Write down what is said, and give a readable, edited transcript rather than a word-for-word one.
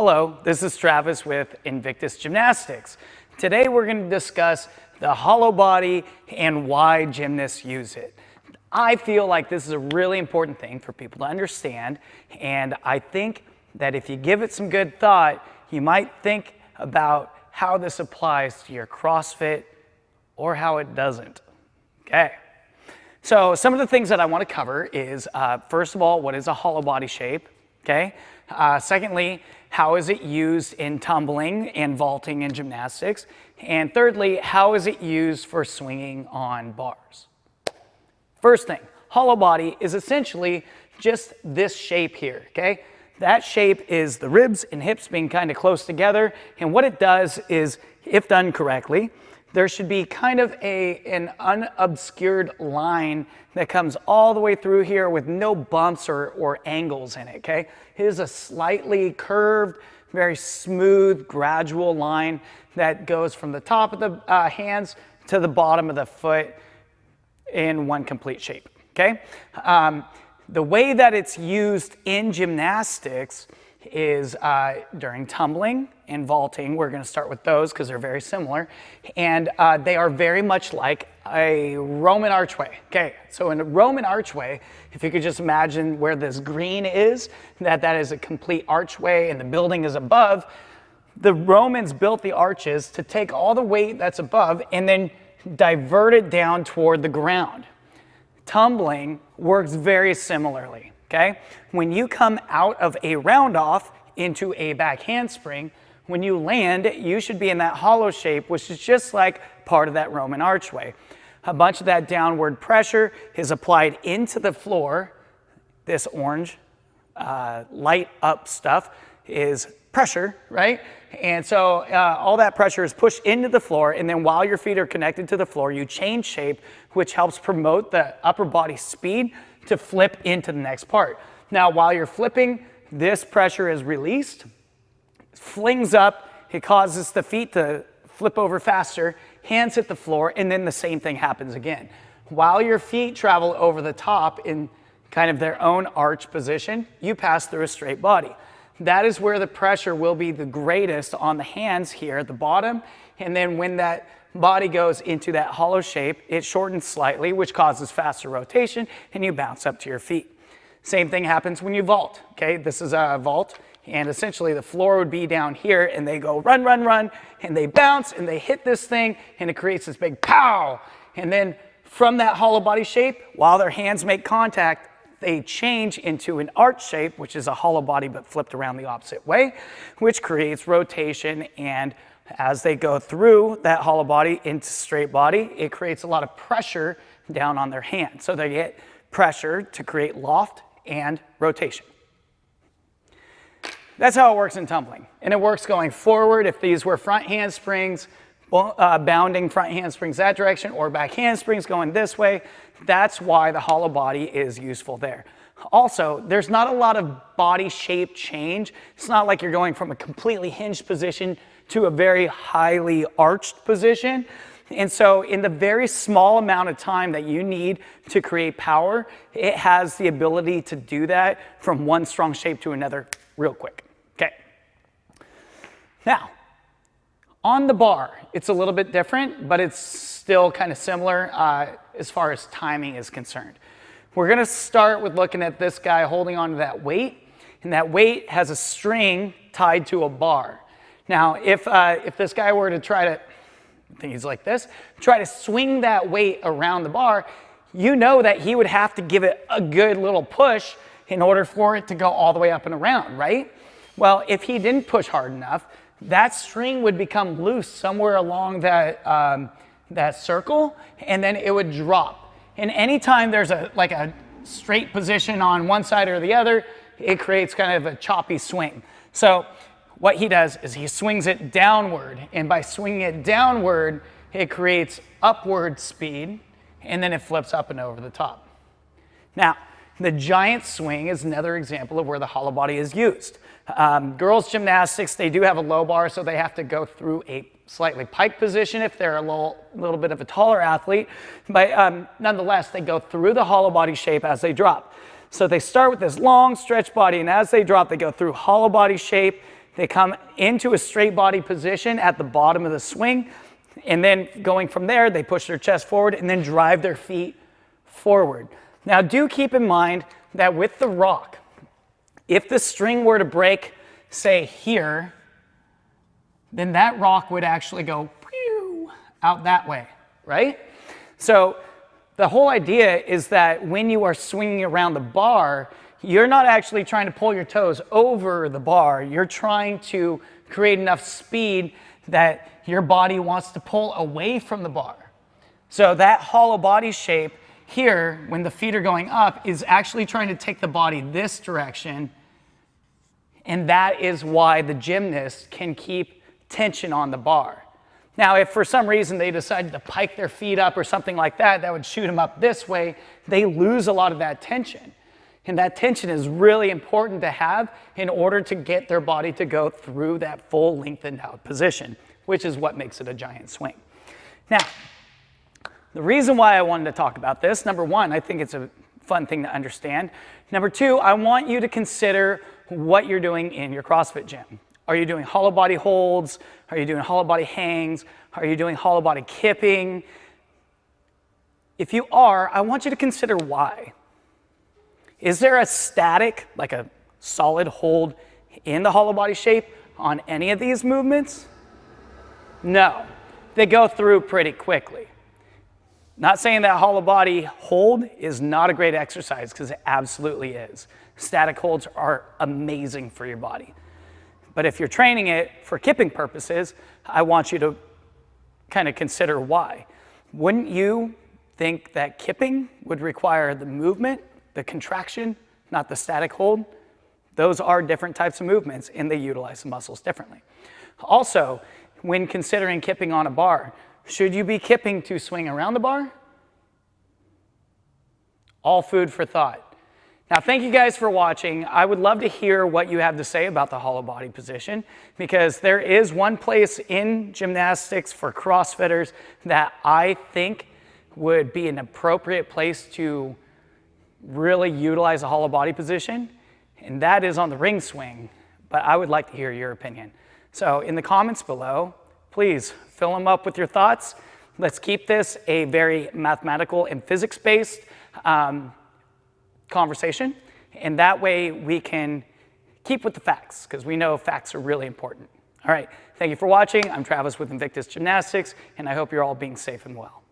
Hello, this is Travis with Invictus Gymnastics. Today we're going to discuss the hollow body and why gymnasts use it. I feel like this is a really important thing for people to understand, and I think that if you give it some good thought, you might think about how this applies to your CrossFit or how it doesn't. Okay. So some of the things that I want to cover is, first of all, what is a hollow body shape? Okay. Secondly, how is it used in tumbling and vaulting in gymnastics? And thirdly, how is it used for swinging on bars? First thing, hollow body is essentially just this shape here, okay? That shape is the ribs and hips being kind of close together, and what it does is, if done correctly, there should be kind of an unobscured line that comes all the way through here with no bumps or angles in it, okay? It is a slightly curved, very smooth, gradual line that goes from the top of the hands to the bottom of the foot in one complete shape, okay? The way that it's used in gymnastics is during tumbling and vaulting. We're going to start with those because they're very similar, and they are very much like a Roman archway. Okay, so in a Roman archway, if you could just imagine where this green is, that is a complete archway and the building is above. The Romans built the arches to take all the weight that's above and then divert it down toward the ground. Tumbling works very similarly. Okay, when you come out of a round off into a back handspring, when you land, you should be in that hollow shape, which is just like part of that Roman archway. A bunch of that downward pressure is applied into the floor. This orange light up stuff is pressure, right? And so all that pressure is pushed into the floor, and then while your feet are connected to the floor, you change shape, which helps promote the upper body speed to flip into the next part. Now, while you're flipping, this pressure is released, flings up, it causes the feet to flip over faster, hands hit the floor, and then the same thing happens again. While your feet travel over the top in kind of their own arch position, you pass through a straight body. That is where the pressure will be the greatest on the hands here at the bottom, and then when that body goes into that hollow shape, it shortens slightly, which causes faster rotation, and you bounce up to your feet. Same thing happens when you vault, okay? This is a vault, and essentially the floor would be down here, and they go run, run, run, and they bounce, and they hit this thing, and it creates this big pow! And then from that hollow body shape, while their hands make contact, they change into an arch shape, which is a hollow body but flipped around the opposite way, which creates rotation, and as they go through that hollow body into straight body, it creates a lot of pressure down on their hand. So they get pressure to create loft and rotation. That's how it works in tumbling. And it works going forward. If these were front handsprings, bounding front handsprings that direction, or back handsprings going this way, that's why the hollow body is useful there. Also, there's not a lot of body shape change. It's not like you're going from a completely hinged position to a very highly arched position. And so in the very small amount of time that you need to create power, it has the ability to do that from one strong shape to another real quick. Okay. Now, on the bar, it's a little bit different, but it's still kind of similar as far as timing is concerned. We're going to start with looking at this guy holding onto that weight, and that weight has a string tied to a bar. Now, if this guy were to try to, I think he's like this, try to swing that weight around the bar, you know that he would have to give it a good little push in order for it to go all the way up and around, right? Well, if he didn't push hard enough, that string would become loose somewhere along that circle, and then it would drop. And anytime there's like a straight position on one side or the other, it creates kind of a choppy swing. So what he does is he swings it downward, and by swinging it downward, it creates upward speed, and then it flips up and over the top. Now, the giant swing is another example of where the hollow body is used. Girls gymnastics, they do have a low bar, so they have to go through a slightly pike position if they're a little bit of a taller athlete, but nonetheless, they go through the hollow body shape as they drop. So they stretch with this long stretch body, and as they drop, they go through hollow body shape, They come into a straight body position at the bottom of the swing, and then going from there, they push their chest forward and then drive their feet forward. Now, do keep in mind that with the rock, if the string were to break, say here, then that rock would actually go out that way, right? So the whole idea is that when you are swinging around the bar, you're not actually trying to pull your toes over the bar. You're trying to create enough speed that your body wants to pull away from the bar. So that hollow body shape here, when the feet are going up, is actually trying to take the body this direction. And that is why the gymnast can keep tension on the bar. Now, if for some reason they decided to pike their feet up or something like that, that would shoot them up this way, they lose a lot of that tension. And that tension is really important to have in order to get their body to go through that full lengthened out position, which is what makes it a giant swing. Now, the reason why I wanted to talk about this, number one, I think it's a fun thing to understand. Number two, I want you to consider what you're doing in your CrossFit gym. Are you doing hollow body holds? Are you doing hollow body hangs? Are you doing hollow body kipping? If you are, I want you to consider why. Is there a static, like a solid hold in the hollow body shape on any of these movements? No, they go through pretty quickly. Not saying that hollow body hold is not a great exercise, because it absolutely is. Static holds are amazing for your body. But if you're training it for kipping purposes, I want you to kind of consider why. Wouldn't you think that kipping would require the movement, the contraction, not the static hold? Those are different types of movements, and they utilize the muscles differently. Also, when considering kipping on a bar, should you be kipping to swing around the bar? All food for thought. Now, thank you guys for watching. I would love to hear what you have to say about the hollow body position, because there is one place in gymnastics for CrossFitters that I think would be an appropriate place to really utilize a hollow body position, and that is on the ring swing. But I would like to hear your opinion. So in the comments below, please fill them up with your thoughts. Let's keep this a very mathematical and physics-based conversation, and that way we can keep with the facts, because we know facts are really important. All right, thank you for watching. I'm Travis with Invictus Gymnastics, and I hope you're all being safe and well.